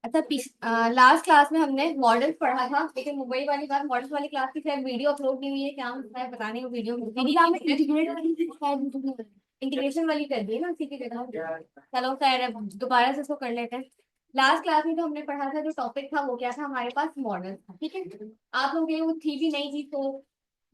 अच्छा, last class में हमने मॉडल्स पढ़ा था, लेकिन मुंबई वाली बात, मॉडल्स वाली क्लास की शायद वीडियो अपलोड नहीं हुई है, क्या है पता नहीं, वो वीडियो इंटीग्रेशन वाली कर दी है ना उसी की जगह। चलो खैर, अब दोबारा से इसको कर लेते हैं। लास्ट क्लास में जो हमने पढ़ा था, जो टॉपिक था वो क्या था, हमारे पास मॉडल था, ठीक है। आप लोग के लिए वो थी भी नहीं थी, तो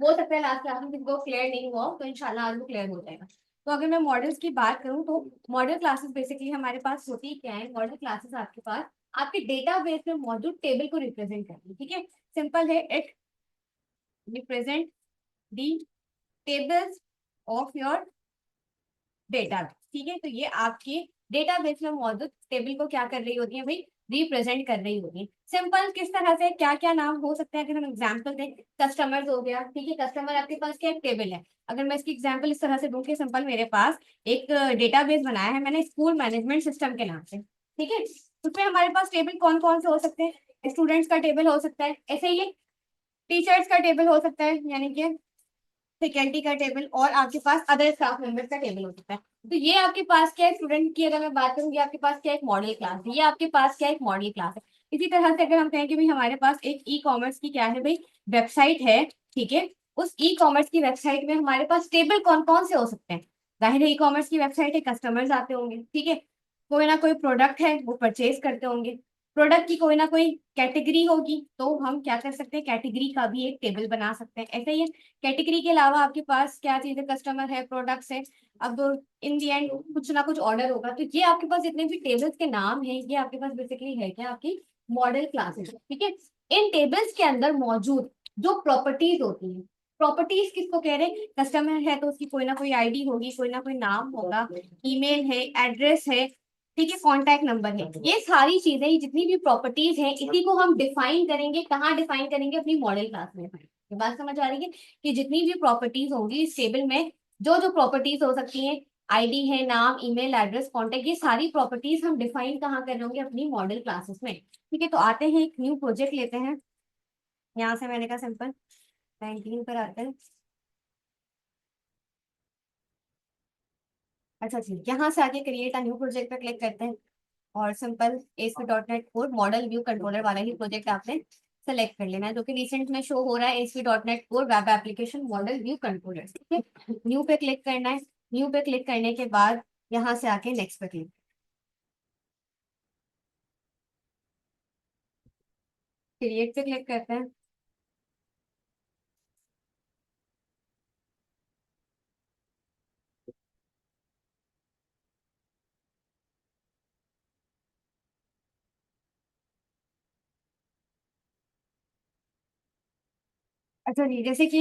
हो सकता है लास्ट क्लास में किसी को क्लियर नहीं हुआ हो, तो इंशाल्लाह आज वो क्लियर हो जाएगा। तो अगर मैं मॉडल्स की बात करूँ, तो मॉडल क्लासेस बेसिकली हमारे पास होती क्या है, मॉडल क्लासेस आपके पास आपके डेटाबेस में मौजूद टेबल को रिप्रेजेंट करती है, ठीक है। सिंपल है, it represent the tables of your data, ठीक है। तो ये आपके डेटाबेस में मौजूद टेबल को क्या कर रही होती है भाई, रिप्रेजेंट कर रही होती है। सिंपल किस तरह से, क्या क्या नाम हो सकते हैं, अगर हम एग्जांपल दें, कस्टमर्स हो गया, ठीक है। कस्टमर आपके पास क्या एक टेबल है। अगर मैं इसकी एग्जांपल इस तरह से दूं कि सिंपल मेरे पास एक डेटाबेस बनाया है मैंने स्कूल मैनेजमेंट सिस्टम के नाम से, ठीक है। उसमें हमारे पास टेबल कौन कौन से हो सकते हैं, स्टूडेंट्स का टेबल हो सकता है, ऐसे ही टीचर्स का टेबल हो सकता है, यानी कि फैकल्टी का टेबल, और आपके पास अदर स्टाफ मेंबर्स का टेबल हो सकता है। तो ये आपके पास क्या है, स्टूडेंट की अगर मैं बात करूँ, आपके पास क्या एक मॉडल क्लास है, ये आपके पास क्या एक मॉडल क्लास है। इसी तरह से अगर हम कहें कि भाई हमारे पास एक ई कॉमर्स की क्या है भाई, वेबसाइट है, ठीक है। उस ई कॉमर्स की वेबसाइट में हमारे पास टेबल कौन कौन से हो सकते हैं। जाहिर है ई कॉमर्स की वेबसाइट है, कस्टमर्स आते होंगे, ठीक है। कोई ना कोई प्रोडक्ट है वो परचेज करते होंगे, प्रोडक्ट की कोई ना कोई कैटेगरी होगी, तो हम क्या कर सकते हैं, कैटेगरी का भी एक टेबल बना सकते हैं, ऐसे ही है। कैटेगरी के अलावा आपके पास क्या चीज है, कस्टमर है, प्रोडक्ट्स है। अब इन दी एंड कुछ ना कुछ ऑर्डर होगा, तो ये आपके पास जितने भी टेबल्स के नाम है, ये आपके पास बेसिकली है क्या, आपकी मॉडल क्लासेस, ठीक है। इन टेबल्स के अंदर मौजूद जो प्रॉपर्टीज होती है, प्रॉपर्टीज किसको कह रहे हैं, कस्टमर है तो उसकी कोई ना कोई आईडी होगी, कोई ना कोई नाम होगा, ईमेल है, एड्रेस है, ठीक है, कॉन्टैक्ट नंबर है। ये सारी चीजें, ये जितनी भी प्रॉपर्टीज हैं, इसी को हम डिफाइन करेंगे, कहाँ डिफाइन करेंगे, अपनी मॉडल क्लास में। ये बात समझ आ रही है कि जितनी भी प्रॉपर्टीज होंगी इस टेबल में, जो जो प्रॉपर्टीज हो सकती हैं, आईडी है, नाम, ईमेल एड्रेस, कॉन्टेक्ट, ये सारी प्रॉपर्टीज हम डिफाइन कहाँ कर रहे होंगे, अपनी मॉडल क्लासेस में, ठीक है। तो आते हैं, एक न्यू प्रोजेक्ट लेते हैं। यहाँ से मैंने कहा सिंपल 19 पर आते हैं। अच्छा ठीक, यहाँ से आके क्रिएट अ न्यू प्रोजेक्ट पर क्लिक करते हैं, और simple ASP.NET core model view controller वाला ही प्रोजेक्ट आपने सेलेक्ट कर लेना है, जो कि रिसेंट में शो हो रहा है, ASP.NET core web application model view controller, ठीक है। न्यू पे क्लिक करना है। न्यू पे क्लिक करने के बाद यहाँ से आके नेक्स्ट पे क्लिक, क्रिएट पे क्लिक करते हैं। अच्छा जी, जैसे कि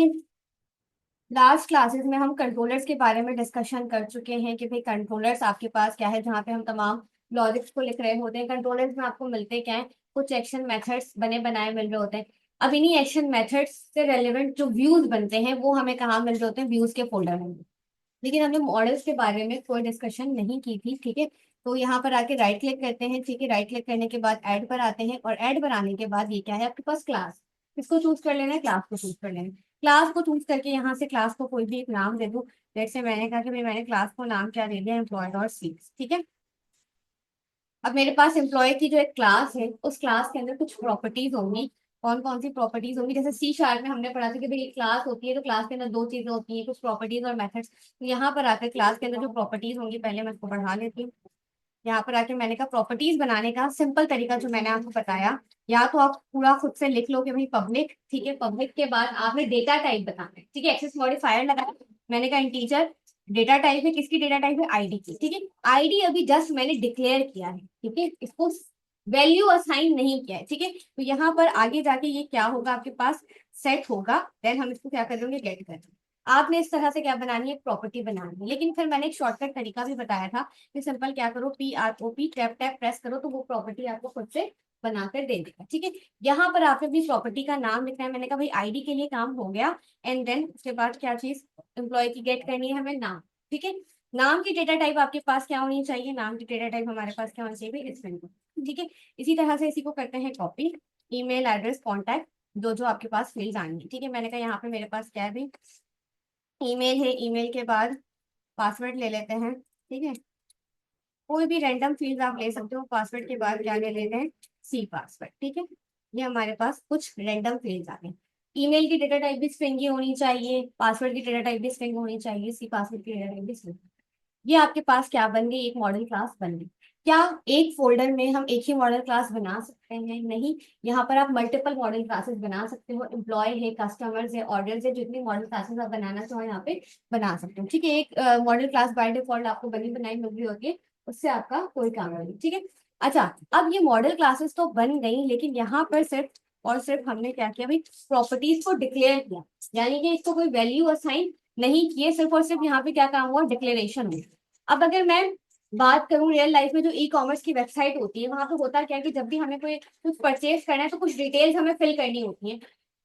लास्ट क्लासेस में हम कंट्रोलर्स के बारे में डिस्कशन कर चुके हैं कि भाई कंट्रोलर्स आपके पास क्या है, जहाँ पे हम तमाम लॉजिक्स को लिख रहे होते हैं। कंट्रोलर्स में आपको मिलते क्या है, कुछ एक्शन मेथड्स बने बनाए मिल रहे होते हैं। अब इन्हीं एक्शन मेथड्स से रेलिवेंट जो व्यूज बनते हैं, वो हमें कहाँ मिल रहे होते हैं, व्यूज के फोल्डर में। लेकिन हमने मॉडल्स के बारे में कोई डिस्कशन नहीं की थी, ठीक है। तो यहाँ पर आके राइट क्लिक करते हैं, ठीक है। राइट क्लिक करने के बाद ऐड पर आते हैं, और ऐड पर आने के बाद ये क्या है आपके पास, क्लास। किसको चूज कर लेना है, क्लास को चूज कर लेना है। क्लास को चूज करके यहाँ से क्लास को कोई भी एक नाम दे दूँ। जैसे मैंने कहा कि भाई मैंने क्लास को नाम क्या दे दिया, एम्प्लॉय.सी, ठीक है। अब मेरे पास एम्प्लॉय की जो एक क्लास है, उस क्लास के अंदर कुछ प्रॉपर्टीज होंगी। कौन कौन सी प्रॉपर्टीज होंगी, जैसे C# में हमने पढ़ा था कि भाई एक क्लास होती है, तो क्लास के अंदर दो चीजें होती हैं, कुछ प्रॉपर्टीज और मेथड्स। तो यहाँ पर आकर क्लास के अंदर जो प्रॉपर्टीज होंगी, पहले मैं इसको बढ़ा लेती हूँ। यहाँ पर आके मैंने कहा प्रॉपर्टीज बनाने का सिंपल तरीका जो मैंने आपको बताया, या तो आप पूरा खुद से लिख लो कि भाई पब्लिक, ठीक है। पब्लिक के बाद आपने डेटा टाइप बताना है, ठीक है। एक्सेस मॉडिफायर लगाया, मैंने कहा इंटीजर। डेटा टाइप है, किसकी डेटा टाइप है, आईडी की, ठीक है। आईडी अभी जस्ट मैंने डिक्लेयर किया है, ठीक है, इसको वैल्यू असाइन नहीं किया है, ठीक है। तो यहाँ पर आगे जाके ये क्या होगा, आपके पास सेट होगा, देन हम इसको क्या करेंगे, गेट करेंगे। आपने इस तरह से क्या बनानी है, प्रॉपर्टी बनानी है। लेकिन फिर मैंने एक शॉर्टकट तरीका भी बताया था कि सिंपल क्या करो, PROP टैप टैप प्रेस करो, तो वो प्रॉपर्टी आपको खुद से बनाकर दे देगा, ठीक है। यहाँ पर आपने अपनी प्रॉपर्टी का नाम लिखना है, मैंने कहा भाई आईडी के लिए काम हो गया। एंड देन उसके बाद क्या चीज, एम्प्लॉय की गेट करनी है हमें, नाम, ठीक है। नाम की डेटा टाइप आपके पास क्या होनी चाहिए, नाम की डेटा टाइप हमारे पास क्या होनी चाहिए, स्ट्रिंग, ठीक है। इसी तरह से इसी को करते हैं कॉपी, ईमेल एड्रेस, कॉन्टैक्ट, जो जो आपके पास फील्ड आएंगे, ठीक है। मैंने कहा यहाँ पे मेरे पास क्या है भाई, ईमेल है, ईमेल के बाद पासवर्ड ले लेते हैं, ठीक है। कोई भी रैंडम फील्ड आप ले सकते हो, पासवर्ड के बाद क्या ले लेते हैं, सी पासवर्ड, ठीक है। ये हमारे पास कुछ रैंडम फील्ड्स आ गए। ईमेल की डेटा टाइप भी स्ट्रिंग की होनी चाहिए, पासवर्ड की डेटा टाइप भी स्ट्रिंग होनी चाहिए, सी पासवर्ड की डेटा टाइप भी स्ट्रिंग। ये आपके पास क्या बन गई, एक मॉडल क्लास बन गई। क्या एक फोल्डर में हम एक ही मॉडल क्लास बना सकते हैं? नहीं, यहाँ पर आप मल्टीपल मॉडल क्लासेस बना सकते हो। एम्प्लॉय है, कस्टमर्स है, ऑर्डर्स है, जितनी मॉडल क्लासेस आप बनाना चाहो यहाँ पे बना सकते हो, ठीक है। एक मॉडल क्लास बाय डिफॉल्ट आपको बनी बनाई मिल रही होती है, उससे आपका कोई काम नहीं, ठीक है। अच्छा, अब ये मॉडल क्लासेस तो बन गई, लेकिन यहाँ पर सिर्फ और सिर्फ हमने क्या किया भाई, प्रॉपर्टीज को डिक्लेयर किया, यानी कि इसको कोई वैल्यू असाइन नहीं किए, सिर्फ और सिर्फ यहाँ पे क्या काम हुआ, डिक्लेरेशन हुआ। अब अगर मैं बात करूं रियल लाइफ में, जो ई कॉमर्स की वेबसाइट होती है, वहां पे होता क्या है कि जब भी हमें कोई कुछ परचेज करना है तो कुछ डिटेल्स हमें फिल करनी होती है।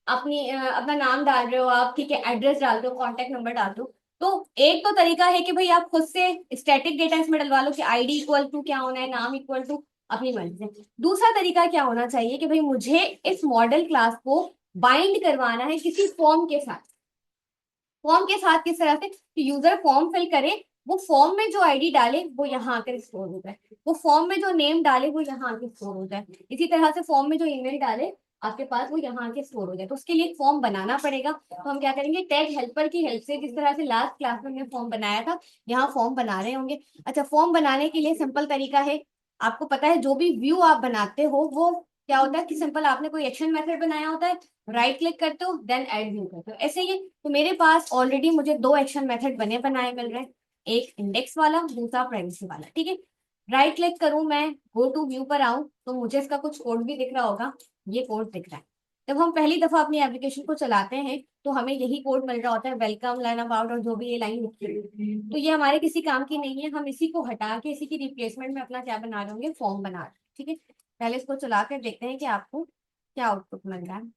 अपना नाम डाल रहे हो आप, ठीक है, एड्रेस डाल दो, कॉन्टेक्ट नंबर डाल दो। तो एक तो तरीका है कि भाई आप खुद से स्टैटिक डेटा इसमें डलवा लो कि आईडी इक्वल टू क्या होना है, नाम इक्वल टू अपनी मर्जी से। दूसरा तरीका क्या होना चाहिए कि भाई मुझे इस मॉडल क्लास को बाइंड करवाना है किसी फॉर्म के साथ। फॉर्म के साथ किस तरह से कि यूजर फॉर्म फिल करे, वो फॉर्म में जो आईडी डाले वो यहाँ आकर स्टोर हो जाए, वो फॉर्म में जो नेम डाले वो यहाँ आके स्टोर हो जाए, इसी तरह से फॉर्म में जो ईमेल डाले आपके पास वो यहाँ आके स्टोर हो जाए। तो उसके लिए एक फॉर्म बनाना पड़ेगा। तो हम क्या करेंगे, टैग हेल्पर की हेल्प से, जिस तरह से लास्ट क्लास में हमने फॉर्म बनाया था, यहाँ फॉर्म बना रहे होंगे। अच्छा, फॉर्म बनाने के लिए सिंपल तरीका है, आपको पता है जो भी व्यू आप बनाते हो वो क्या होता है कि सिंपल आपने कोई एक्शन मेथड बनाया होता है, राइट क्लिक करते हो, देन ऐड व्यू करते हो, ऐसे ही। तो मेरे पास ऑलरेडी मुझे दो एक्शन मेथड बने बनाए मिल रहे हैं, एक इंडेक्स वाला, दूसरा प्राइवेसी वाला, ठीक है। राइट क्लिक करूं मैं, गो टू व्यू पर आऊं, तो मुझे इसका कुछ कोड भी दिख रहा होगा, ये कोड दिख रहा है। जब हम पहली दफा अपनी एप्लीकेशन को चलाते हैं तो हमें यही कोड मिल रहा होता है, वेलकम, लर्न अबाउट, और जो भी ये लाइन लिखी है। तो ये हमारे किसी काम की नहीं है, हम इसी को हटा के इसी की रिप्लेसमेंट में अपना क्या बना रहे होंगे, फॉर्म बना रहे हैं, ठीक है। पहले इसको चला कर देखते हैं कि आपको क्या आउटपुट मिल रहा है।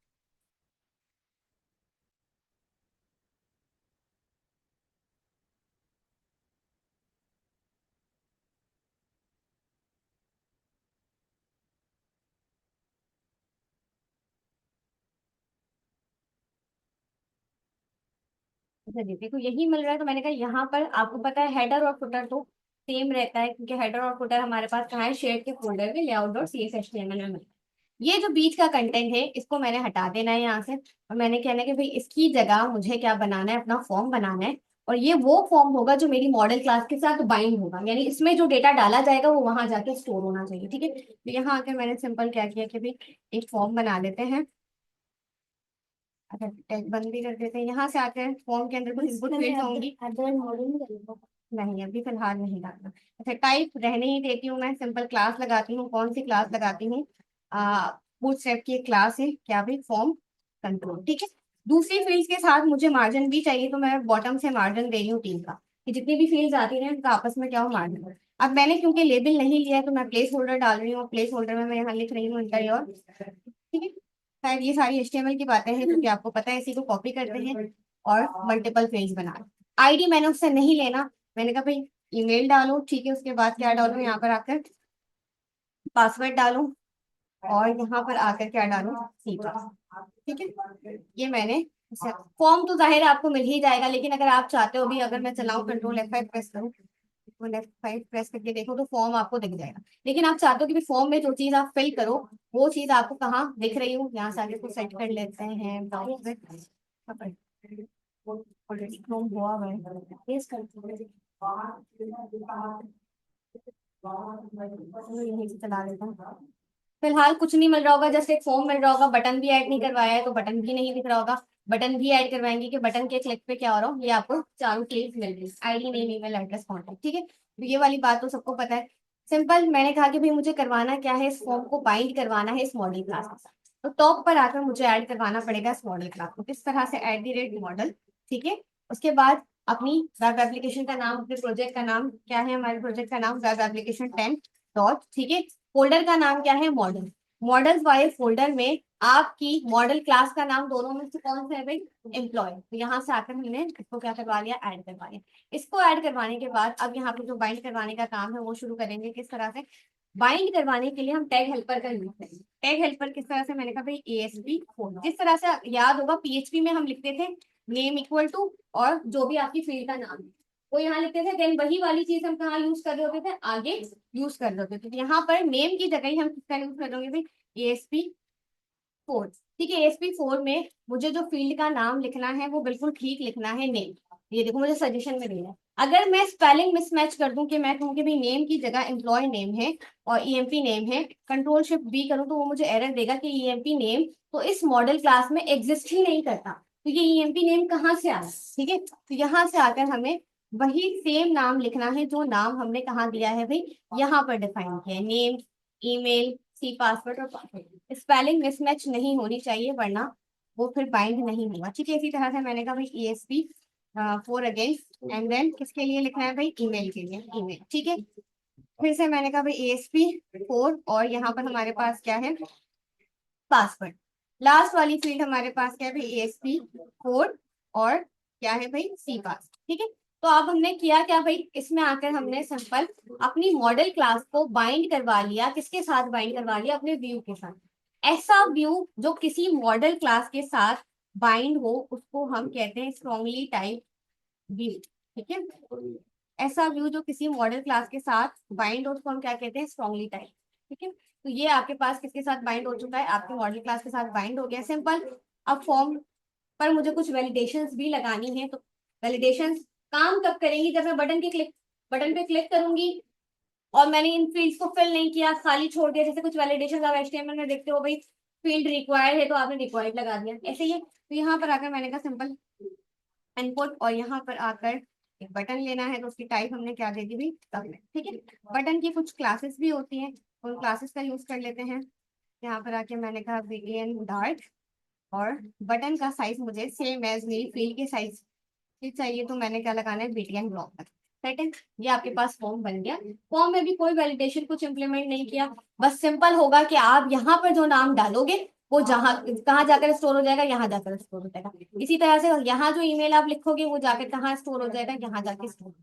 अच्छा जी, देखो यही मिल रहा है, तो मैंने कहा यहाँ पर आपको पता है हेडर और फुटर तो सेम रहता है, क्योंकि हेडर और फुटर हमारे पास कहाँ है, शेयर के फोल्डर में layout dot C S H T M L में मिलता है। ये जो बीच का कंटेंट है इसको मैंने हटा देना है यहाँ से, और मैंने कहना है कि भाई इसकी जगह मुझे क्या बनाना है, अपना फॉर्म बनाना है। और ये वो फॉर्म होगा जो मेरी मॉडल क्लास के साथ बाइंड होगा, यानी इसमें जो डेटा डाला जाएगा वो वहां जाके स्टोर होना चाहिए, ठीक है। तो यहाँ आकर मैंने सिंपल क्या किया कि भाई एक फॉर्म बना लेते हैं। अच्छा, टैग बंद भी कर देते हैं, यहाँ से आकर फॉर्म के अंदर कुछ इनपुट फील्ड होंगी। नहीं, अभी फिलहाल नहीं डालना। अच्छा, टाइप रहने ही देती हूँ, मैं सिंपल क्लास लगाती हूँ। कौन सी क्लास लगाती हूँ, बूटस्ट्रैप की एक क्लास है, क्या भी, फॉर्म कंट्रोल, ठीक है। दूसरी फील्ड्स के साथ मुझे मार्जिन भी चाहिए, तो मैं बॉटम से मार्जिन दे रही हूँ 3 का, कि जितनी भी फील्ड्स आती हैं उनका आपस में क्या हो, मार्जिन। अब मैंने क्योंकि लेबल नहीं लिया है तो मैं प्लेस होल्डर डाल रही हूँ, प्लेस होल्डर में मैं यहाँ लिख रही हूँ इंटीरियर, ठीक है। शायद ये सारी एचटीएमएल की बातें हैं, क्योंकि आपको पता है इसी को कॉपी करते हैं और मल्टीपल पेज बना। आईडी मैंने उससे नहीं लेना, मैंने कहा भाई ईमेल डालो, ठीक है, उसके बाद क्या डालो, यहाँ पर आकर पासवर्ड डालो, और यहाँ पर आकर क्या डालो, सी पास, ठीक है। ये मैंने फॉर्म तो जाहिर है आपको मिल ही जाएगा, लेकिन अगर आप चाहते हो भी, अगर मैं चलाऊं कंट्रोल F5 प्रेस करूँ, तो F5 प्रेस करके देखो तो फॉर्म आपको दिख जाएगा। लेकिन आप चाहते हो कि फॉर्म में जो चीज आप फिल करो वो चीज आपको कहाँ दिख रही हो, यहाँ से आगे को सेट कर लेते हैं ऑलरेडी क्रोम हुआ हुआ है, यस करते हैं। यहीं से चला लेता हूँ। फिलहाल कुछ नहीं मिल रहा होगा, जस्ट एक फॉर्म मिल रहा होगा, बटन भी ऐड नहीं करवाया है तो बटन भी नहीं दिख रहा होगा। बटन भी ऐड करवाएंगे कि बटन के क्लिक पे क्या हो रहा हो, ये आपको चारों चीज मिल रही है, ID name email address contact, ठीक है। तो ये वाली बात तो सबको पता है। सिंपल, मैंने कहा कि भाई मुझे करवाना क्या है, इस फॉर्म को बाइंड करवाना है इस मॉडल क्लास के साथ। तो टॉप पर आकर मुझे ऐड करवाना पड़ेगा इस मॉडल क्लास को, किस तरह से, @मॉडल, ठीक है। उसके बाद अपनी वेब एप्लीकेशन का नाम, अपने प्रोजेक्ट का नाम क्या है, हमारे प्रोजेक्ट का नाम वेब एप्लीकेशन 10 डॉट, ठीक है। फोल्डर का नाम क्या है, मॉडल। मॉडल्स वाले फोल्डर में आपकी मॉडल क्लास का नाम दोनों में से कौन सा है भाई, एम्प्लॉय। तो यहाँ से आकर हमने इसको क्या करवा लिया, ऐड करवा लिया। इसको ऐड करवाने के बाद अब यहाँ पे जो बाइंड करवाने का काम है वो शुरू करेंगे, किस तरह से बाइंड करवाने के लिए हम टैग हेल्पर का यूज करेंगे। टैग हेल्पर किस तरह से, मैंने कहा भाई ASP खोल, जिस तरह से याद होगा PHP में हम लिखते थे नेम इक्वल टू और जो भी आपकी फील्ड का नाम है, वो यहाँ लिखते थे, देन वही वाली चीज हम कहाँ यूज कर रहे होते थे, आगे यूज कर रहे होते थे। तो यहाँ पर नेम की जगह ही हम किसका यूज कर रहे होंगे भाई, ASP4। ठीक है, ASP4 में मुझे जो फील्ड का नाम लिखना है वो बिल्कुल ठीक लिखना है, नेम। ये देखो मुझे सजेशन में देना है। अगर मैं स्पेलिंग मिसमैच कर दूं कि मैं कहूँ कि भाई नेम की जगह एम्प्लॉय नेम है और EMP नेम है, Ctrl+Shift+B करूँ, तो वो मुझे एरर देगा कि EMP नेम तो इस मॉडल क्लास में एग्जिस्ट ही नहीं करता। तो ये EMP नेम कहाँ से आया, ठीक है, तो यहाँ से आकर हमें वही सेम नाम लिखना है जो नाम हमने कहाँ दिया है भाई, यहाँ पर डिफाइन किया है, नेम, ईमेल, सी पासवर्ड और पासवर्ड। स्पेलिंग मिसमैच नहीं होनी चाहिए, वरना वो फिर बाइंड नहीं होगा। ठीक है, इसी तरह से मैंने कहा भाई ESP4 अगेंस्ट, एंड देन किसके लिए लिखना है भाई, ईमेल के लिए, ईमेल। ठीक है, फिर से मैंने कहा भाई ASP4 और यहाँ पर हमारे पास क्या है, पासवर्ड। लास्ट वाली फील्ड हमारे पास क्या है भाई, ASP4 और क्या है भाई, सी पास। ठीक है, तो अब हमने किया क्या भाई, इसमें आकर हमने सिंपल अपनी मॉडल क्लास को बाइंड करवा लिया, किसके साथ बाइंड करवा लिया, अपने व्यू के साथ। ऐसा व्यू जो किसी मॉडल क्लास के साथ बाइंड हो उसको हम कहते हैं स्ट्रॉन्गली टाइप व्यू। ठीक है, ऐसा व्यू जो किसी मॉडल क्लास के साथ बाइंड हो उसको हम क्या कहते हैं, स्ट्रॉन्गली टाइप। ठीक है, तो ये आपके पास किसके साथ बाइंड हो चुका है, आपके मॉडल क्लास के साथ बाइंड हो गया, सिंपल। अब फॉर्म पर मुझे कुछ वैलिडेशंस भी लगानी है, तो वैलिडेशंस काम कब करेंगी, जब मैं बटन पे क्लिक करूंगी और मैंने इन फील्ड्स को फिल नहीं किया, खाली छोड़ दिया। जैसे कुछ वैलिडेशन आप HTML में देखते हो भाई, फील्ड रिक्वायर्ड है तो आपने रिक्वायर्ड लगा दिया, ऐसे ही है। तो यहाँ पर आकर मैंने कहा सिंपल इनपुट, और यहाँ पर आकर एक बटन लेना है, तो उसकी टाइप हमने क्या दे दी भाई, सबमिट। ठीक है, बटन की कुछ क्लासेस भी होती हैं, उन क्लासेस का यूज कर लेते हैं। यहाँ पर आके मैंने कहा BTN डार्ट, और बटन का साइज मुझे सेम एज मेरी फील्ड के साइज की चाहिए, तो मैंने क्या लगाना है, BTN ब्लॉक तक। सेट है, ये आपके पास फॉर्म बन गया। फॉर्म में भी कोई वैलिडेशन कुछ इंप्लीमेंट नहीं किया, बस सिंपल होगा कि आप यहाँ पर जो नाम डालोगे वो जहाँ कहाँ जाकर स्टोर हो जाएगा, यहाँ जाकर स्टोर हो जाएगा। इसी तरह से यहाँ जो ईमेल आप लिखोगे वो जाकर कहाँ स्टोर हो जाएगा, यहाँ जाके स्टोर।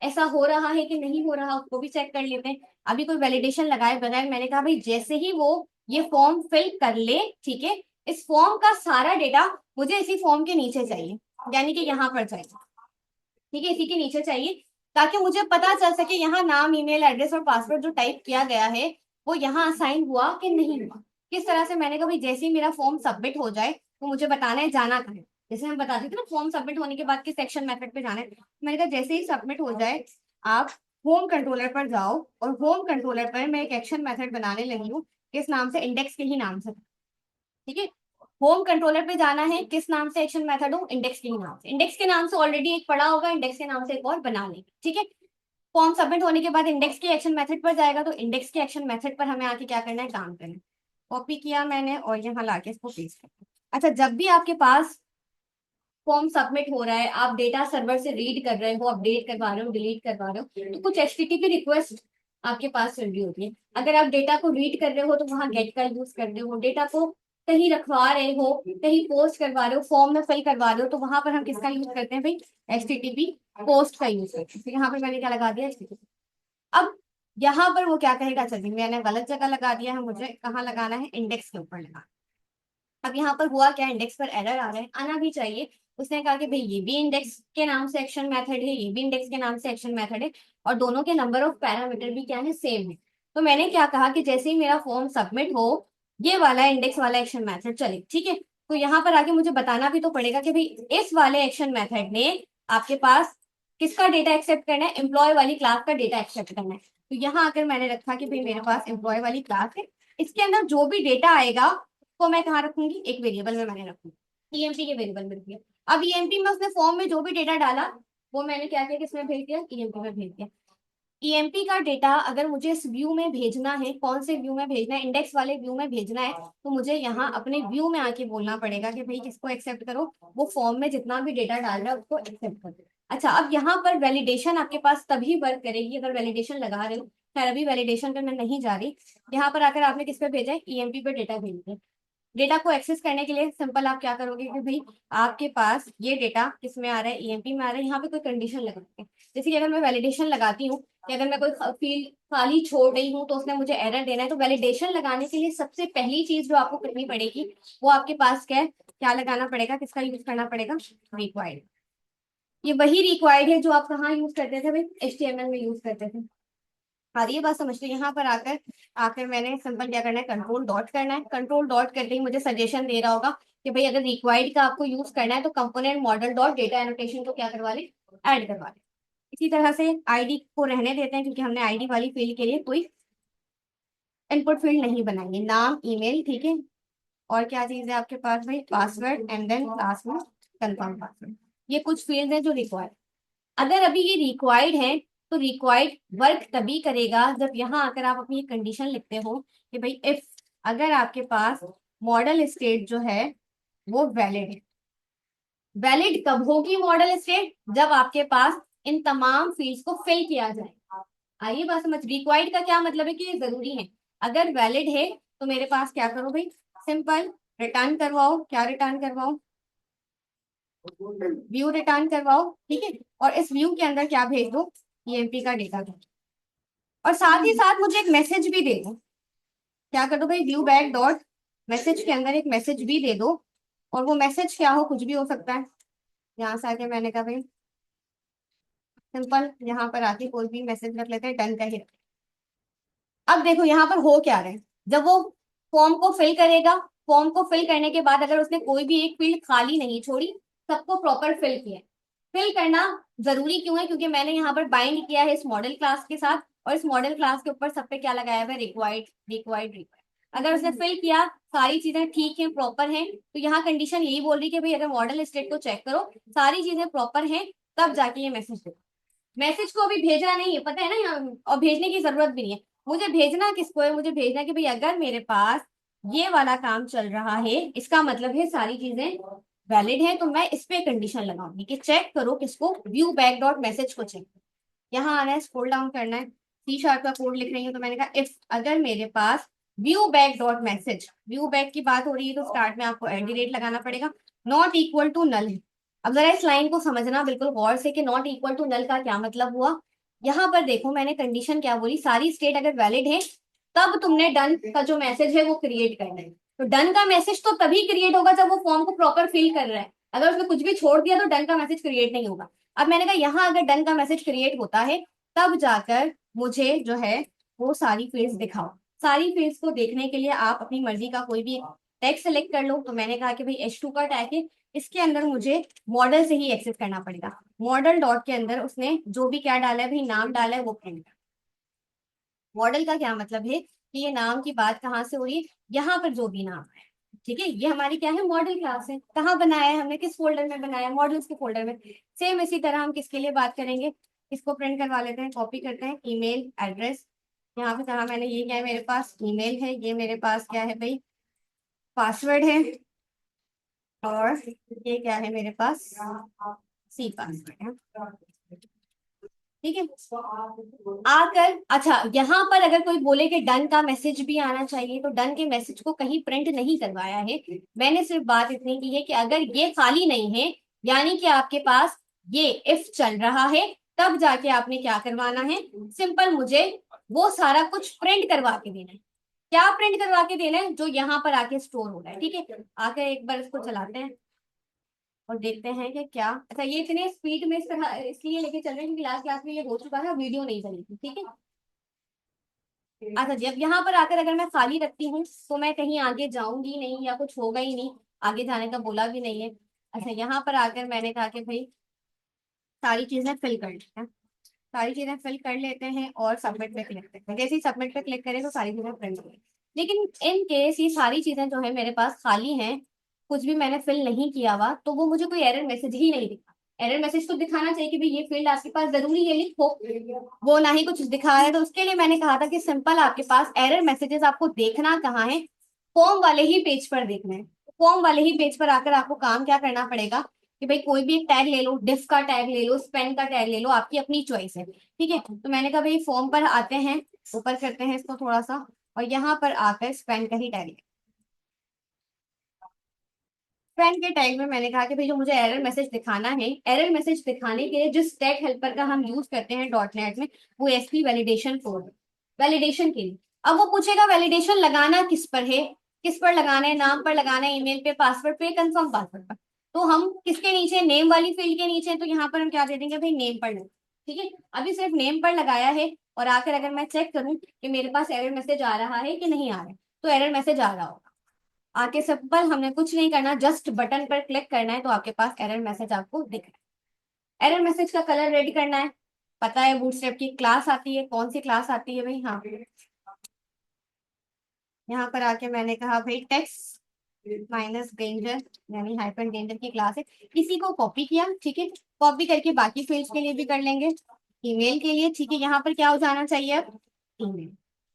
ऐसा हो रहा है कि नहीं हो रहा उसको भी चेक कर लेते हैं। अभी कोई वैलिडेशन लगाए बगैर मैंने कहा भाई जैसे ही वो ये फॉर्म फिल कर ले, ठीक है, इस फॉर्म का सारा डेटा मुझे इसी फॉर्म के नीचे चाहिए, यानी कि यहाँ पर चाहिए। ठीक है, इसी के नीचे चाहिए, ताकि मुझे पता चल सके यहाँ नाम, ईमेल एड्रेस और पासवर्ड जो टाइप किया गया है वो यहाँ असाइन हुआ कि नहीं हुआ। किस तरह से, मैंने कहा भाई जैसे ही मेरा फॉर्म सबमिट हो जाए तो मुझे बताना है जाना कहाँ है। जैसे हम बताते थे ना, फॉर्म सबमिट होने के बाद किस सेक्शन मेथड पे जाना है, मैंने कहा जैसे ही सबमिट हो जाए आप होम कंट्रोलर पर जाओ, और होम कंट्रोलर पर मैं एक एक्शन मेथड बनाने लगी हूँ, किस नाम से, इंडेक्स के ही नाम से। ठीक है, होम कंट्रोलर पे जाना है, किस नाम से एक्शन मेथड हो, इंडेक्स के नाम से। इंडेक्स के नाम से ऑलरेडी एक पड़ा होगा, इंडेक्स के नाम से एक और बना लेंगे। ठीक है, फॉर्म सबमिट होने के बाद इंडेक्स के एक्शन मेथड पर जाएगा, तो इंडेक्स के एक्शन मेथड पर हमें आके क्या करना है, काम करना है। कॉपी किया मैंने और यहाँ लाके इसको पेस्ट कर। अच्छा, जब भी आपके पास फॉर्म सबमिट हो रहा है, आप डेटा सर्वर से रीड कर रहे हो, अपडेट करवा रहे हो, डिलीट करवा रहे हो, तो कुछ HTTP रिक्वेस्ट आपके पास चल रही होती है। अगर आप डेटा को रीड कर रहे हो तो वहां गेट का यूज कर रहे हो, डेटा को कहीं रखवा रहे हो, कहीं पोस्ट करवा रहे हो, फॉर्म में फिल करवा रहे हो, तो वहां पर हम किसका यूज करते हैं भाई, HTTP पोस्ट का यूज करते हैं। तो यहाँ पर मैंने क्या लगा दिया, HTTP। अब यहाँ पर वो क्या कहेगा, चलिए मैंने गलत जगह लगा दिया है, मुझे कहाँ लगाना है, इंडेक्स के ऊपर लगा। अब यहाँ पर हुआ क्या, इंडेक्स पर एरर आ रहा है, आना भी चाहिए। उसने कहा कि भाई ये भी इंडेक्स के नाम से एक्शन मेथड है, ये भी इंडेक्स के नाम से एक्शन मेथड है, और दोनों के नंबर ऑफ पैरामीटर भी क्या है, सेम है। तो मैंने क्या कहा कि जैसे ही मेरा फॉर्म सबमिट हो, ये वाला इंडेक्स वाला एक्शन मेथड चले। ठीक है, तो यहाँ पर आगे मुझे बताना भी तो पड़ेगा कि भाई इस वाले एक्शन मेथड ने आपके पास किसका डेटा एक्सेप्ट करना है, एम्प्लॉय वाली क्लास का डेटा एक्सेप्ट करना है। तो यहाँ आकर मैंने रखा कि भाई मेरे पास एम्प्लॉय वाली क्लास है, इसके अंदर जो भी डेटा आएगा को मैं कहाँ रखूंगी, एक वेरिएबल में मैंने रखूंगी, EMP के वेरिएबल में रखूंगी। अब EMP में उसने फॉर्म में जो भी डेटा डाला वो मैंने क्या किया, किसमें भेज दिया, EMP में भेज दिया। EMP का डेटा अगर मुझे इस व्यू में भेजना है, कौन से व्यू में भेजना है, इंडेक्स वाले व्यू में भेजना है, तो मुझे यहाँ अपने व्यू में आके बोलना पड़ेगा कि भाई किसको एक्सेप्ट करो, वो फॉर्म में जितना भी डेटा डाल रहा है उसको एक्सेप्ट करो। अच्छा, अब यहाँ पर वैलिडेशन आपके पास तभी वर्क करेगी अगर वैलिडेशन लगा रहे हो। खैर अभी वैलिडेशन करने नहीं जा रही। यहाँ पर आकर आपने किस पे भेजा है, EMP पे डेटा भेज दिया। डेटा को एक्सेस करने के लिए सिंपल आप क्या करोगे कि भाई आपके पास ये डेटा किस में आ रहा है, EMP में आ रहा है, यहाँ पे कोई कंडीशन लगाते हैं। जैसे कि अगर मैं वैलिडेशन लगाती हूँ कि अगर मैं कोई फील्ड खाली छोड़ रही हूँ तो उसने मुझे एरर देना है, तो वैलिडेशन लगाने के लिए सबसे पहली चीज जो आपको करनी पड़ेगी वो आपके पास क्या है, क्या लगाना पड़ेगा, किसका यूज करना पड़ेगा, रिक्वायर्ड। ये वही रिक्वायर्ड है जो आप कहाँ यूज करते थे भाई, HTML में यूज करते थे। आ रही है बात समझ लो। यहाँ पर आकर आकर मैंने सिंपल क्या करना है, कंट्रोल डॉट करना है। कंट्रोल डॉट करते ही मुझे सजेशन दे रहा होगा कि भाई अगर रिक्वायर्ड का आपको यूज करना है तो component model dot data annotation को क्या करवा ले, ऐड करवा ले। इसी तरह से आईडी को रहने देते हैं क्योंकि हमने आईडी वाली फील्ड के लिए कोई इनपुट फील्ड नहीं बनाएंगे। नाम, ईमेल, ठीक है। और क्या चीज है आपके पास भाई, पासवर्ड एंड देन लास्ट में कंफर्म पासवर्ड। ये कुछ फील्ड है जो रिक्वायर्ड। अगर अभी ये रिक्वायर्ड है तो रिक्वायर्ड वर्क तभी करेगा जब यहाँ आकर आप अपनी कंडीशन लिखते हो कि भाई इफ, अगर आपके पास मॉडल स्टेट जो है वो वैलिड है। वैलिड कब होगी मॉडल स्टेट, जब आपके पास इन तमाम फील्ड्स को फिल किया जाए। आइए बात समझ, रिक्वायर्ड का क्या मतलब है कि ये जरूरी है। अगर वैलिड है तो मेरे पास क्या करो भाई, सिंपल रिटर्न करवाओ। क्या रिटर्न करवाओ, व्यू रिटर्न करवाओ, ठीक है। और इस व्यू के अंदर क्या भेज दो, EMP का डेटा दो। और साथ ही साथ मुझे एक मैसेज भी दे दो। क्या कर दो भाई, व्यू बैक डॉट मैसेज के अंदर एक मैसेज भी दे दो। और वो मैसेज क्या हो, कुछ भी हो सकता है। यहाँ से आके मैंने कहा भाई सिंपल यहाँ पर आके कोई भी मैसेज रख लेते हैं, डन का ही। अब देखो यहाँ पर हो क्या रहा है, जब वो फॉर्म को फिल करेगा, फॉर्म को फिल करने के बाद अगर उसने कोई भी एक फील्ड खाली नहीं छोड़ी, सबको प्रॉपर फिल किया। फिल करना जरूरी क्यों है, क्योंकि मैंने यहाँ पर बाइंड किया है इस मॉडल क्लास के साथ, और इस मॉडल क्लास के ऊपर सब पे क्या लगाया हुआ है, रिक्वायर्ड रिक्वायर्ड रिक्वायर्ड। अगर उसने फिल किया, सारी चीजें ठीक है, प्रॉपर है, तो यहाँ कंडीशन यही बोल रही है कि भाई अगर मॉडल स्टेट को चेक करो, सारी चीजें प्रॉपर है, तब जाके ये मैसेज दो। मैसेज को अभी भेजना नहीं है, पता है ना यहाँ, और भेजने की जरूरत भी नहीं है। मुझे भेजना किसको है, मुझे भेजना कि भाई अगर मेरे पास ये वाला काम चल रहा है, इसका मतलब है सारी चीजें वैलिड है, तो मैं इस पे कंडीशन लगाऊंगी कि चेक करो किसको, व्यू बैक डॉट मैसेज को चेक। यहाँ आना है, स्क्रॉल डाउन करना है, C# का कोड लिख रही हूँ, तो मैंने कहा इफ, अगर मेरे पास view back dot message, view back की बात हो रही है तो स्टार्ट में आपको @ लगाना पड़ेगा, नॉट इक्वल टू नल है। अब जरा इस लाइन को समझना बिल्कुल गौर से कि नॉट इक्वल टू नल का क्या मतलब हुआ। यहाँ पर देखो मैंने कंडीशन क्या बोली, सारी स्टेट अगर वैलिड है तब तुमने डन का जो मैसेज है वो क्रिएट करना है। तो डन का मैसेज तो तभी क्रिएट होगा जब वो फॉर्म को प्रॉपर फिल कर रहा है। अगर उसने कुछ भी छोड़ दिया तो डन का मैसेज क्रिएट नहीं होगा। अब मैंने कहा यहाँ अगर डन का मैसेज क्रिएट होता है तब जाकर मुझे जो है वो सारी फील्ड्स दिखाओ। सारी फील्ड्स को देखने के लिए आप अपनी मर्जी का कोई भी टैग सेलेक्ट कर लो। तो मैंने कहा कि भाई H2 का टैग है, इसके अंदर मुझे मॉडल से ही एक्सेस करना पड़ेगा। मॉडल डॉट के अंदर उसने जो भी क्या डाला है भाई, नाम डाला है, वो प्रिंट। मॉडल का क्या मतलब है कि ये नाम की बात कहाँ से हो रही है, यहाँ पर जो भी नाम है, ठीक है, ये हमारी क्या है, मॉडल क्लास है। कहाँ बनाया है हमने, किस फोल्डर में बनाया, मॉडल्स के फोल्डर में। सेम इसी तरह हम किसके लिए बात करेंगे, इसको प्रिंट करवा लेते हैं, कॉपी करते हैं, ईमेल एड्रेस। यहाँ पे कहा मैंने, ये क्या है मेरे पास, ईमेल है, ये मेरे पास क्या है भाई, पासवर्ड है, और ये क्या है मेरे पास, C पासवर्ड है, ठीक है। आकर अच्छा, यहाँ पर अगर कोई बोले कि डन का मैसेज भी आना चाहिए, तो डन के मैसेज को कहीं प्रिंट नहीं करवाया है। मैंने सिर्फ बात इतनी की है कि अगर ये खाली नहीं है, यानी कि आपके पास ये इफ चल रहा है, तब जाके आपने क्या करवाना है, सिंपल मुझे वो सारा कुछ प्रिंट करवा के देना है। क्या प्रिंट करवा के देना है, जो यहाँ पर आके स्टोर हो रहा है, ठीक है। आकर एक बार इसको चलाते हैं और देखते हैं कि क्या, अच्छा ये इतने स्पीड में इस तरह इसलिए लेके चल रहे हैं क्योंकि लास्ट क्लास में ये हो चुका है, वीडियो नहीं चली थी, ठीक है। अच्छा जी, अब यहाँ पर आकर अगर मैं खाली रखती हूँ तो मैं कहीं आगे जाऊंगी नहीं या कुछ होगा ही नहीं, आगे जाने का बोला भी नहीं है। अच्छा यहाँ पर आकर मैंने कहा कि भाई सारी चीजें फिल कर लेते हैं, सारी चीजें फिल कर लेते हैं और सबमिट पे क्लिक करते हैं। जैसे ही सबमिट पे क्लिक करें तो सारी चीजें प्रिंट हो गई। लेकिन इन केस ये सारी चीजें जो है मेरे पास खाली हैं, कुछ भी मैंने फिल नहीं किया हुआ, तो वो मुझे कोई एरर मैसेज ही नहीं दिखा। एरर मैसेज तो दिखाना चाहिए कि भाई ये फील्ड आपके पास जरूरी है, लिखो। वो ना ही कुछ दिखा रहा है, तो उसके लिए मैंने कहा था कि सिंपल आपके पास एरर मैसेजेस आपको देखना कहाँ है, फॉर्म वाले ही पेज पर देखना है। फॉर्म वाले ही पेज पर आकर आपको काम क्या करना पड़ेगा कि भाई कोई भी एक टैग ले लो, डिफ का टैग ले लो, स्पेन का टैग ले लो, आपकी अपनी चॉइस है, ठीक है। तो मैंने कहा भाई फॉर्म पर आते हैं, ऊपर करते हैं इसको थोड़ा सा, और यहाँ पर आकर स्पेन का ही टैग, स्पेन के टैग में मैंने कहा कि भाई जो मुझे एरर मैसेज दिखाना है, एरर मैसेज दिखाने के लिए जिस टैग हेल्पर का हम यूज करते हैं .NET में, वो SP वैलिडेशन कोड, वैलिडेशन के लिए। अब वो पूछेगा वैलिडेशन लगाना किस पर है, किस पर लगाना है, नाम पर लगाना है, ईमेल पे, पासवर्ड पे, कंफर्म पासवर्ड पर। तो हम किसके नीचे, नेम वाली फील्ड के नीचे, तो यहाँ पर हम क्या दे देंगे भाई, नेम पर लगा। ठीक है, अभी सिर्फ नेम पर लगाया है, और आकर अगर मैं चेक करूं कि मेरे पास एरर मैसेज आ रहा है कि नहीं आ रहा है, तो एरर मैसेज आ रहा होगा। आके सिंपल हमने कुछ नहीं करना, जस्ट बटन पर क्लिक करना है, तो आपके पास एरर मैसेज आपको दिख रहा है। एरर मैसेज का कलर रेड करना है। पता है बूटस्ट्रैप की क्लास आती है, कौन सी क्लास आती है भाई, हाँ, यहाँ पर आके मैंने कहा भाई टेक्स्ट माइनस डेंजर, यानी हाइपन डेंजर की क्लास है। इसी को कॉपी किया, ठीक है, कॉपी करके बाकी फील्ड्स के लिए भी कर लेंगे। ईमेल के लिए, ठीक है, यहाँ पर क्या हो जाना चाहिए अब, ईमेल।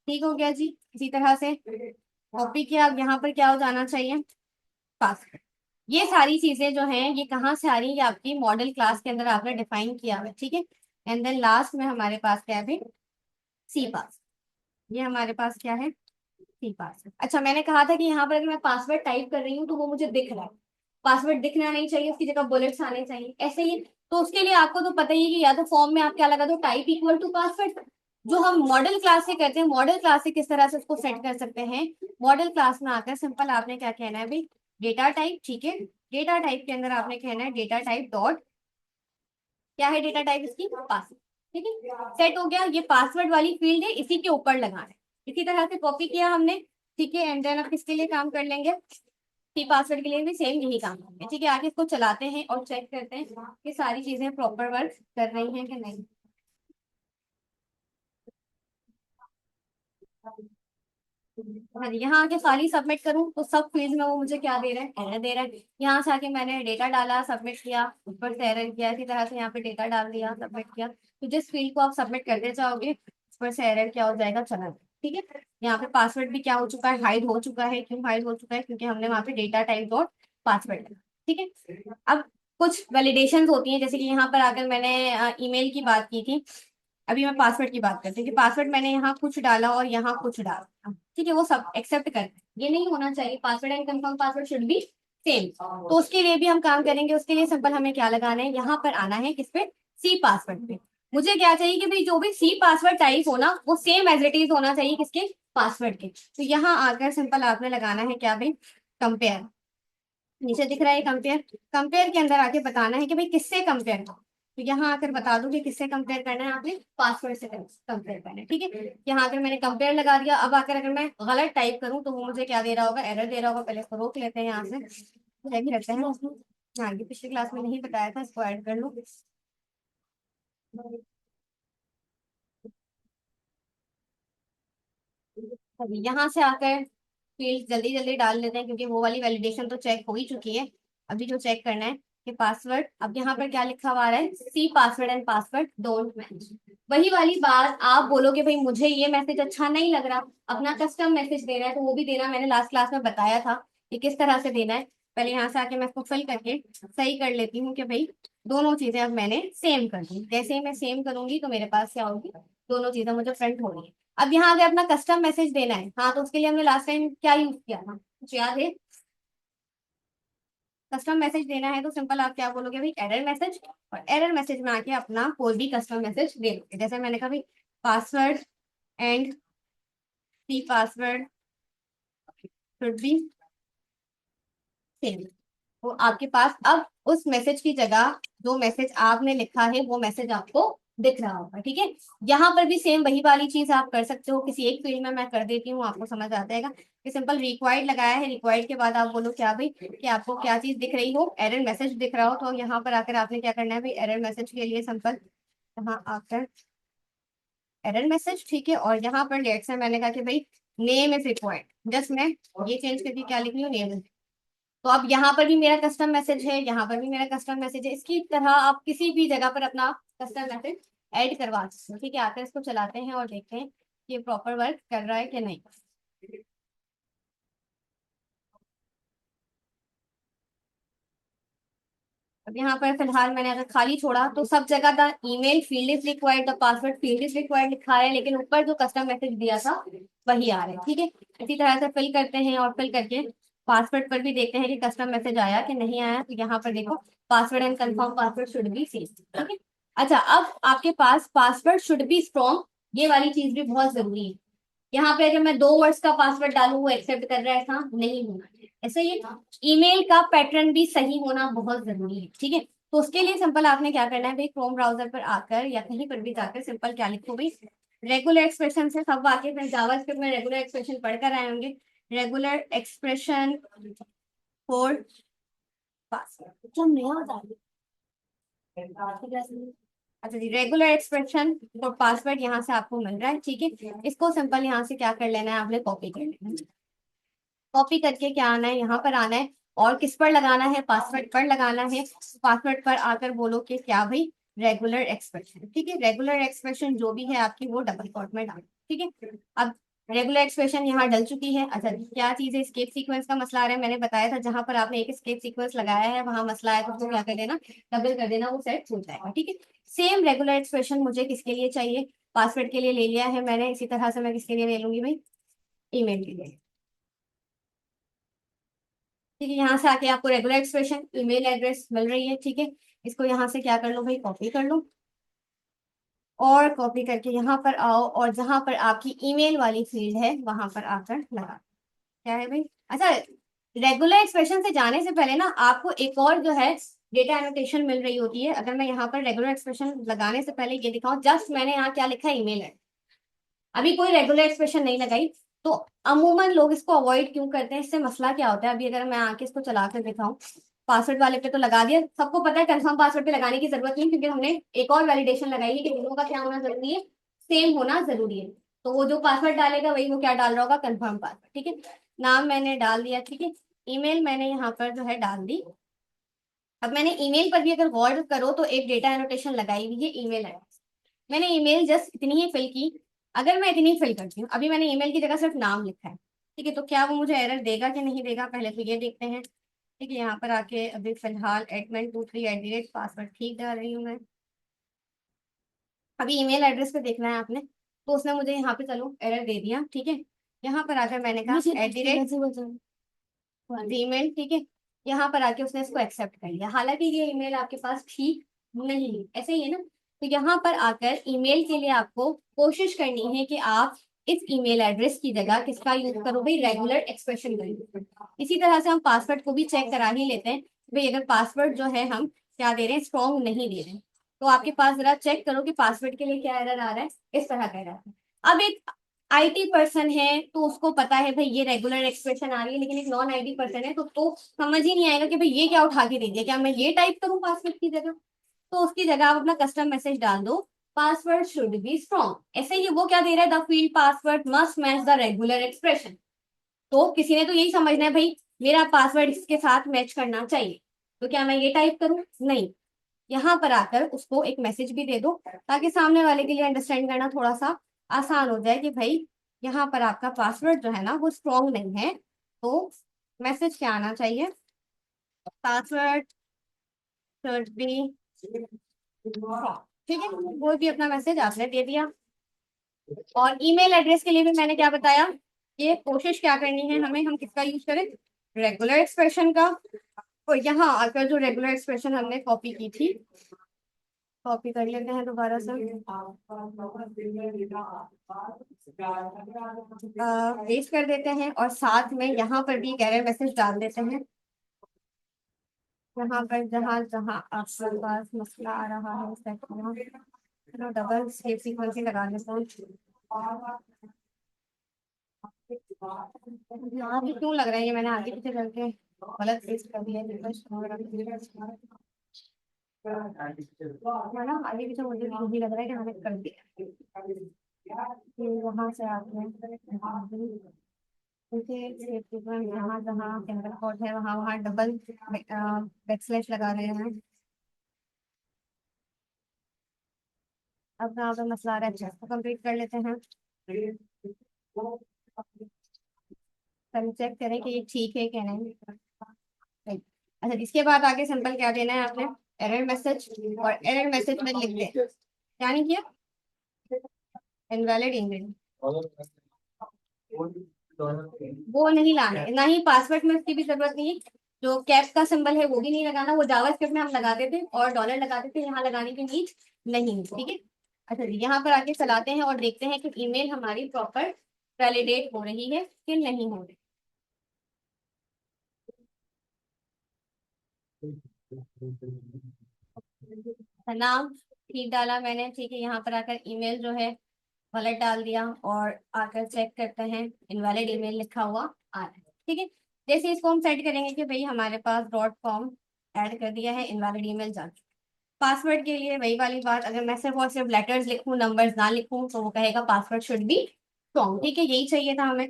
ठीक हो गया जी, इसी तरह से कॉपी किया, अब यहाँ पर क्या हो जाना चाहिए, पासवर्ड। ये सारी चीजें जो हैं ये कहाँ से आ रही है, ये आपकी मॉडल क्लास के अंदर आपने डिफाइन किया हुआ है, ठीक है। एंड देन लास्ट में हमारे पास क्या है भाई, सी पास। ये हमारे पास क्या है, सी पासवर्ड। अच्छा, मैंने कहा था कि यहाँ पर अगर मैं पासवर्ड टाइप कर रही हूँ तो वो मुझे दिख रहा है, पासवर्ड दिखना नहीं चाहिए, उसकी जगह बुलेट्स आने चाहिए, ऐसे ही। तो उसके लिए आपको तो पता ही है कि या तो फॉर्म में आप क्या लगा दो, टाइप इक्वल टू पासवर्ड। जो हम मॉडल क्लास से करते हैं, मॉडल क्लास से किस तरह से उसको सेट कर सकते हैं, मॉडल क्लास में आकर सिंपल आपने क्या कहना है भाई, डेटा टाइप, ठीक है। डेटा टाइप के अंदर आपने कहना है डेटा टाइप डॉट, क्या है डेटा टाइप इसकी, पासवर्ड। ठीक है, सेट हो गया, ये पासवर्ड वाली फील्ड है, इसी के ऊपर लगाना है। इसी तरह से कॉपी किया हमने, ठीक है। एंड देन अब किसके लिए काम कर लेंगे, सी पासवर्ड के लिए भी सेम यही काम करेंगे, ठीक है। आगे इसको चलाते हैं और चेक करते हैं कि सारी चीजें प्रॉपर वर्क कर रही हैं कि नहीं। हाँ जी, यहाँ आके खाली सबमिट करूँ तो सब फील्ड में वो मुझे क्या दे रहा है, एरर दे रहा है। यहाँ से आके मैंने डेटा डाला, सबमिट किया, ऊपर से एरर किया, इसी तरह से यहाँ पे डेटा डाल दिया, सबमिट किया, तो जिस फील्ड को आप सबमिट करते जाओगे ऊपर से एरर क्या हो जाएगा, चला जाएगा। ठीक है, यहाँ पे पासवर्ड भी क्या हो चुका है, हाइड हो चुका है। क्यों हाइड हो चुका है, क्योंकि हमने वहाँ पे डेटा टाइप डॉट पासवर्ड। ठीक है, अब कुछ वैलिडेशन होती हैं, जैसे कि यहाँ पर आकर मैंने ईमेल की बात की थी, अभी मैं पासवर्ड की बात करती हूँ कि पासवर्ड मैंने यहाँ कुछ डाला और यहाँ कुछ डाला, ठीक है, वो सब एक्सेप्ट करते हैं। ये नहीं होना चाहिए, password and confirm password should be same. तो उसके लिए भी हम काम करेंगे, उसके लिए सिंपल हमें क्या लगाना है, यहाँ पर आना है किस पे, सी पासवर्ड पे। मुझे क्या चाहिए कि भाई जो भी सी पासवर्ड टाइप हो ना, वो सेम एज इट इज होना चाहिए किसके, पासवर्ड के। तो यहाँ आकर सिंपल आपने लगाना है क्या भाई, कंपेयर। नीचे दिख रहा है कंपेयर, कंपेयर के अंदर आके बताना है कि भाई किससे कंपेयर, तो यहाँ आकर बता दूं कि किससे कंपेयर करना है, आपने पासवर्ड से कंपेयर करना है। ठीक है, यहाँ आकर मैंने कंपेयर लगा दिया। अब आकर अगर मैं गलत टाइप करूं तो वो मुझे क्या दे रहा होगा, एरर दे रहा होगा। पहले इसको रोक लेते हैं, यहाँ से भी रखते हैं। हाँ, ये पिछली क्लास में नहीं बताया था, इसको ऐड कर लो। अभी यहाँ से आकर फील्ड जल्दी जल्दी डाल लेते हैं, क्योंकि वो वाली वैलिडेशन तो चेक हो ही चुकी है। अभी जो चेक करना है कि पासवर्ड, अब यहाँ पर क्या लिखा हुआ है, C password and password don't match. वही वाली बात, आप बोलोगे भाई मुझे ये मैसेज अच्छा नहीं लग रहा, अपना कस्टम मैसेज देना है, तो वो भी देना मैंने लास्ट क्लास में बताया था कि किस तरह से देना है। पहले यहाँ से आके मैं इसको फिल करके सही कर लेती हूँ कि भाई दोनों चीजें अब मैंने सेम कर दी। जैसे ही मैं सेम करूंगी तो मेरे पास क्या होगी, दोनों चीजें मुझे फ्रंट हो रही है। अब यहाँ अगर अपना कस्टम मैसेज देना है, हाँ, तो उसके लिए हमने लास्ट टाइम क्या यूज किया था, कुछ याद है। कस्टम मैसेज देना है तो सिंपल आप क्या बोलोगे भाई, एरर मैसेज, और एरर मैसेज में आके अपना कोई भी कस्टम मैसेज दे दोगे। जैसे मैंने कहा भाई password and C password should be same. तो आपके पास अब उस मैसेज की जगह जो मैसेज आपने लिखा है वो मैसेज आपको दिख रहा होगा। ठीक है, यहाँ पर भी सेम वही वाली चीज आप कर सकते हो, किसी एक फील्ड में मैं कर देती हूँ, आपको समझ आ जाएगा कि सिंपल रिक्वायर्ड लगाया है, रिक्वायर्ड के बाद आप बोलो क्या भाई कि आपको क्या चीज दिख रही हो, एरर मैसेज दिख रहा हो, तो यहाँ पर आकर आपने क्या करना है भाई, एरर मैसेज के लिए सिंपल यहाँ आकर एरर मैसेज, ठीक है। और यहाँ पर लेट्स से मैंने कहा कि भाई नेम इज रिक्वायर्ड, जस्ट मैं ये चेंज करके क्या लिख रही हूँ, नेम। तो अब यहाँ पर भी मेरा कस्टम मैसेज है, यहाँ पर भी मेरा कस्टम मैसेज है। इसकी तरह आप किसी भी जगह पर अपना कस्टम मैसेज ऐड करवा सकते हो। ठीक है, आकर इसको चलाते हैं और देखते हैं कि ये प्रॉपर वर्क कर रहा है कि नहीं। अब यहाँ पर फिलहाल मैंने अगर खाली छोड़ा तो सब जगह the email field is required, the password field is required लिखा है, लेकिन ऊपर जो कस्टम मैसेज दिया था वही आ रहा है। ठीक है, इसी तरह से फिल करते हैं और फिल करके पासवर्ड पर भी देखते हैं कि कस्टम मैसेज आया कि नहीं आया। तो यहाँ पर देखो password and confirm password should be same. ठीक है, अच्छा, अब आपके पास पासवर्ड शुड बी स्ट्रॉन्ग, ये वाली चीज भी बहुत जरूरी है। यहाँ पे अगर मैं 2 वर्ड्स का पासवर्ड डालूं वो एक्सेप्ट कर रहा है, था नहीं होना। ऐसे ही ईमेल का पैटर्न भी सही होना बहुत जरूरी है, ठीक है। तो उसके लिए सिंपल आपने क्या करना है भाई, क्रोम ब्राउजर पर आकर या कहीं पर भी जाकर सिंपल क्या लिखो भाई, रेगुलर एक्सप्रेशन से सब वाकिफ हैं, जावास्क्रिप्ट में रेगुलर एक्सप्रेशन पढ़कर आए होंगे। रेगुलर एक्सप्रेशन फॉर पासवर्ड जो नया बता रही। अच्छा जी, रेगुलर एक्सप्रेशन फॉर पासवर्ड यहाँ से आपको मिल रहा है, ठीक है। इसको सिंपल यहाँ से क्या कर लेना है, आपने कॉपी कर लेना है। कॉपी करके क्या आना है, यहाँ पर आना है और किस पर लगाना है, पासवर्ड पर लगाना है। पासवर्ड पर आकर बोलो कि क्या भाई, रेगुलर एक्सप्रेशन, ठीक है। रेगुलर एक्सप्रेशन जो भी है आपकी वो डबल कोट में डालो, ठीक है। अब रेगुलर एक्सप्रेशन यहाँ डल चुकी है। अच्छा, क्या चीज है, स्केप सीक्वेंस का मसला आ रहा है, मैंने बताया था जहां पर आपने एक स्केप सीक्वेंस लगाया है वहां मसला है, तो उसको क्या कर देना, डबल कर देना, वो सेट हो जाएगा, ठीक है। सेम रेगुलर एक्सप्रेशन मुझे किसके लिए चाहिए, पासवर्ड के लिए ले लिया है मैंने, इसी तरह से मैं किसके लिए ले लूंगी भाई, ईमेल के लिए, ठीक है। यहाँ से आके आपको रेगुलर एक्सप्रेशन ईमेल एड्रेस मिल रही है, ठीक है। इसको यहाँ से क्या कर लो भाई, कॉपी कर लो और कॉपी करके यहाँ पर आओ और जहां पर आपकी ईमेल वाली फील्ड है वहां पर आकर लगा, क्या है भाई। अच्छा, रेगुलर एक्सप्रेशन से जाने से पहले ना आपको एक और जो है डेटा एनोटेशन मिल रही होती है। अगर मैं यहाँ पर रेगुलर एक्सप्रेशन लगाने से पहले ये दिखाऊं, जस्ट मैंने यहाँ क्या लिखा है, ईमेल है, अभी कोई रेगुलर एक्सप्रेशन नहीं लगाई, तो अमूमन लोग इसको अवॉइड क्यों करते हैं, इससे मसला क्या होता है। अभी अगर मैं आके इसको चला कर दिखाऊं, पासवर्ड वाले पे तो लगा दिया, सबको पता है कंफर्म पासवर्ड पे लगाने की जरूरत नहीं, क्योंकि हमने एक और वैलिडेशन लगाई है कि दोनों का क्या होना जरूरी है, सेम होना जरूरी है। तो वो जो पासवर्ड डालेगा वही वो क्या डाल रहा होगा, कंफर्म पासवर्ड, ठीक है। नाम मैंने डाल दिया, ठीक है। ईमेल मैंने यहाँ पर जो है डाल दी। अब मैंने ईमेल पर भी अगर गौर करो तो एक डेटा एनोटेशन लगाई हुई है, ईमेल एड्रेस। मैंने ईमेल जस्ट इतनी ही फिल की। अगर मैं इतनी फिल करती हूँ, अभी मैंने ईमेल की जगह सिर्फ नाम लिखा है, ठीक है, तो क्या वो मुझे एरर देगा कि नहीं देगा, पहले तो ये देखते हैं, ठीक है। यहाँ पर आके अभी फिलहाल admin23 पासवर्ड ठीक डाल रही हूँ मैं। अभी ईमेल एड्रेस पे देखना है आपने, तो उसने मुझे यहाँ पे चलो एरर दे दिया, ठीक है। यहाँ पर आकर मैंने कहा ईमेल, ठीक है। यहाँ पर आके उसने इसको एक्सेप्ट कर लिया, हालांकि ये ईमेल आपके पास ठीक नहीं है, ऐसे ही है ना। तो यहाँ पर आकर ईमेल के लिए आपको कोशिश करनी है कि आप इस ईमेल एड्रेस की जगह किसका यूज करो भाई, रेगुलर एक्सप्रेशन का यूज करो। इसी तरह से हम पासवर्ड को भी चेक करा ही लेते हैं भाई, अगर पासवर्ड जो है हम क्या दे रहे हैं, स्ट्रॉन्ग नहीं दे रहे हैं, तो आपके पास जरा चेक करो कि पासवर्ड के लिए क्या एरर आ रहा है, इस तरह का एरर है। अब एक आईटी पर्सन है तो उसको पता है भाई ये रेगुलर एक्सप्रेशन आ रही है, लेकिन एक नॉन आईटी पर्सन है तो समझ ही नहीं आएगा कि भाई ये क्या उठा के दे दिया, क्या मैं ये टाइप करूं पासवर्ड की जगह। तो उसकी जगह आप अपना कस्टम मैसेज डाल दो, पासवर्ड शुड बी स्ट्रॉन्ग। ऐसे ही वो क्या दे रहा है, the field password must match the regular expression. तो किसी ने तो यही समझना है भाई, मेरा पासवर्ड इसके साथ मैच करना चाहिए, तो क्या मैं ये टाइप करूं, नहीं। यहाँ पर आकर उसको एक मैसेज भी दे दो, ताकि सामने वाले के लिए अंडरस्टैंड करना थोड़ा सा आसान हो जाए कि भाई यहाँ पर आपका पासवर्ड जो है ना वो स्ट्रॉन्ग नहीं है। तो मैसेज क्या आना चाहिए, पासवर्ड शुड बी स्ट्रॉन्ग, ठीक है। वो भी अपना मैसेज आपने दे दिया। और ईमेल एड्रेस के लिए भी मैंने क्या बताया, ये कोशिश क्या करनी है हमें, हम किसका यूज करें, रेगुलर एक्सप्रेशन का। और यहाँ आकर जो रेगुलर एक्सप्रेशन हमने कॉपी की थी, कॉपी कर लेते हैं दोबारा से, पेस्ट कर देते हैं और साथ में यहाँ पर भी एरर मैसेज डाल देते हैं। यहाँ पर जहाँ जहाँ आपके पास मसला आ रहा है चलो डबल स्केप सीक्वेंस लगा लेते हैं। यहाँ भी क्यों लग रहा है, ये मैंने आगे पीछे करके गलत पेस्ट कर दिया है ना, आगे पीछे मुझे भी लग रहा है कि मैंने कर दिया। फिर वहां से आपने देखिए जहाँ जहाँ सिंगल कोट है वहां वहां डबल बैकस्लैश लगा रहे हैं। अब यहाँ पे मसला आ रहा है, चेक कंप्लीट कर लेते हैं, पहले चेक करें कि ये ठीक है कि नहीं। Right. अच्छा, इसके बाद आगे सिंपल क्या देना है आपने, एरर मैसेज, और एरर मैसेज में लिख दें क्या नहीं किया, इनवैलिड ईमेल, वो नहीं लाना है, ना ही पासवर्ड में उसकी भी जरूरत नहीं है। जो कैप्स का सिंबल है वो भी नहीं लगाना, वो जावास्क्रिप्ट में हम लगाते थे और डॉलर लगाते थे, यहाँ लगाने की नीड नहीं है, ठीक है। अच्छा जी, यहाँ पर आके चलाते हैं और देखते हैं कि ईमेल हमारी प्रॉपर वैलिडेट हो रही है कि नहीं हो रही। नाम ठीक डाला मैंने, ठीक है। यहाँ पर आकर ईमेल जो है गलत डाल दिया, और आकर चेक करते हैं, इनवैलिड ईमेल लिखा हुआ आ रहा है, ठीक है। जैसे इसको हम सेट करेंगे कि भाई हमारे पास डॉट कॉम ऐड कर दिया है, इनवैलिड ईमेल जा चुका। पासवर्ड के लिए वही वाली बात, अगर मैं सिर्फ और सिर्फ लेटर्स लिखूं, नंबर्स ना लिखूं, तो वो कहेगा पासवर्ड शुड बी स्ट्रॉन्ग, ठीक है। यही चाहिए था हमें।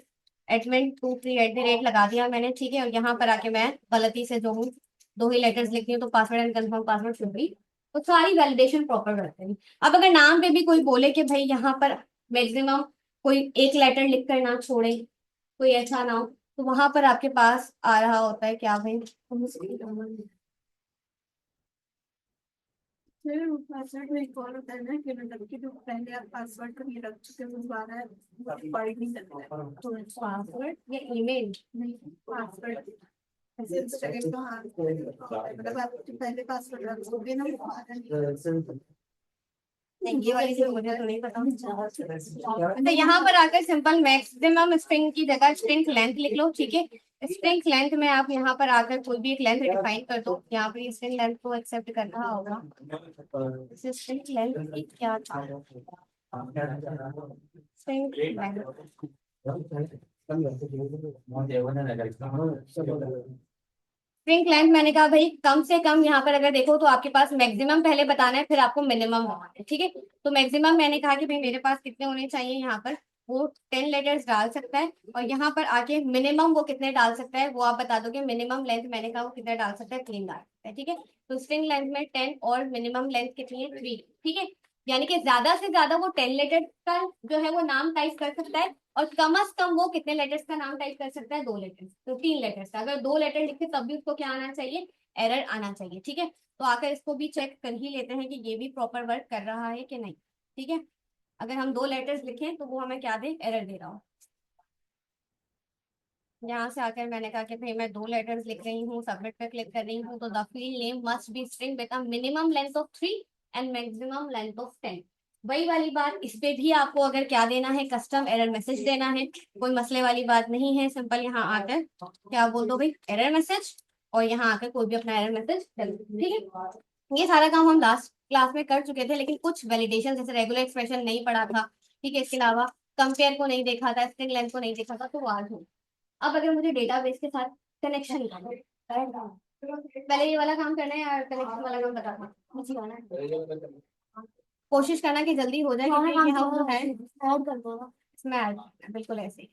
admin23 लगा दिया मैंने, ठीक है। और यहाँ पर आके मैं गलती से जो हूँ, दो ही लेटर्स लिखती हूँ, तो password and confirm password should B, तो सारी वैलिडेशन प्रॉपर करते हैं। अब अगर नाम पे भी कोई बोले कि भाई यहाँ पर मैक्सिमम कोई एक लेटर लिख कर ना छोड़े, कोई ऐसा ना हो, तो वहां पर आपके पास आ रहा होता है क्या भाई, फिर पासवर्ड में एक और होता है ना कि मतलब कि जो पहले आप पासवर्ड कभी रख चुके हो दोबारा वर्ड नहीं करना है, तो पासवर्ड या ईमेल। नहीं पासवर्ड ऐसे उस जगह तो हाँ मतलब आप जो पहले पासवर्ड रखोगे ना वो दोबारा नहीं नहीं, ये वाली चीज मुझे तो नहीं पता। तो यहाँ पर आकर सिंपल मैक्सिमम स्ट्रिंग की जगह स्ट्रिंग लेंथ लिख लो, ठीक है। स्ट्रिंग लेंथ में आप यहाँ पर आकर कोई भी एक लेंथ डिफाइन कर दो, यहाँ पर स्ट्रिंग लेंथ को एक्सेप्ट कर रहा होगा। स्ट्रिंग लेंथ की क्या था, स्ट्रिंग लेंथ, स्ट्रिंग लेंथ मैंने कहा भाई कम से कम, यहाँ पर अगर देखो तो आपके पास मैक्सिमम पहले बताना है, फिर आपको मिनिमम बताना है, ठीक है। तो मैक्सिमम मैंने कहा कि भाई मेरे पास कितने होने चाहिए, यहाँ पर वो 10 लेटर्स डाल सकता है, और यहाँ पर आके मिनिमम वो कितने डाल सकता है वो आप बता दोगे। मिनिमम लेंथ मैंने कहा वो कितने डाल सकता है, 3 डाल सकता है, ठीक है। तो स्ट्रिंग लेंथ में 10 और मिनिमम लेंथ कितनी है, 3, ठीक है। यानी कि ज्यादा से ज्यादा वो 10 लेटर का जो है वो नाम टाइप कर सकता है, और कम से कम वो कितने लेटर्स का नाम टाइप कर सकता है, 2 लेटर्स, तो 3 लेटर्स का। अगर 2 लेटर लिखे तब भी उसको क्या आना चाहिए, एरर आना चाहिए, ठीक है। तो आकर इसको भी चेक कर ही लेते हैं कि ये भी प्रॉपर वर्क कर रहा है कि नहीं, ठीक है। अगर हम 2 लेटर्स लिखें तो वो हमें क्या दे, एरर दे रहा हो। यहाँ से आकर मैंने कहा कि भाई मैं 2 लेटर्स लिख रही हूँ, सबमिट पे क्लिक कर रही हूँ, तो the field name must be string with a minimum length of 3 and maximum length of 10। वही वाली बात, इस पे भी आपको अगर क्या देना है, कस्टम एरर मैसेज देना है, कोई मसले वाली बात नहीं है। सिंपल यहाँ आकर क्या बोल दो भाई, एरर मैसेज, और यहाँ आकर कोई भी अपना एरर मैसेज डाल दो, ठीक है। ये सारा काम हम लास्ट क्लास में कर चुके थे, लेकिन कुछ वैलिडेशन जैसे रेगुलर एक्सप्रेशन नहीं पढ़ा था, ठीक है। इसके अलावा कंपेयर को नहीं देखा था, स्ट्रिंग लेंथ को नहीं देखा था, तो वो आज हो। अब अगर मुझे डेटाबेस के साथ कनेक्शन करना है, पहले ये वाला काम करना है या कनेक्शन वाला काम बताना मुझे आना है। कोशिश करना कि जल्दी हो जाए, क्योंकि ये हम जो है इसमें ऐड बिल्कुल ऐसे ही।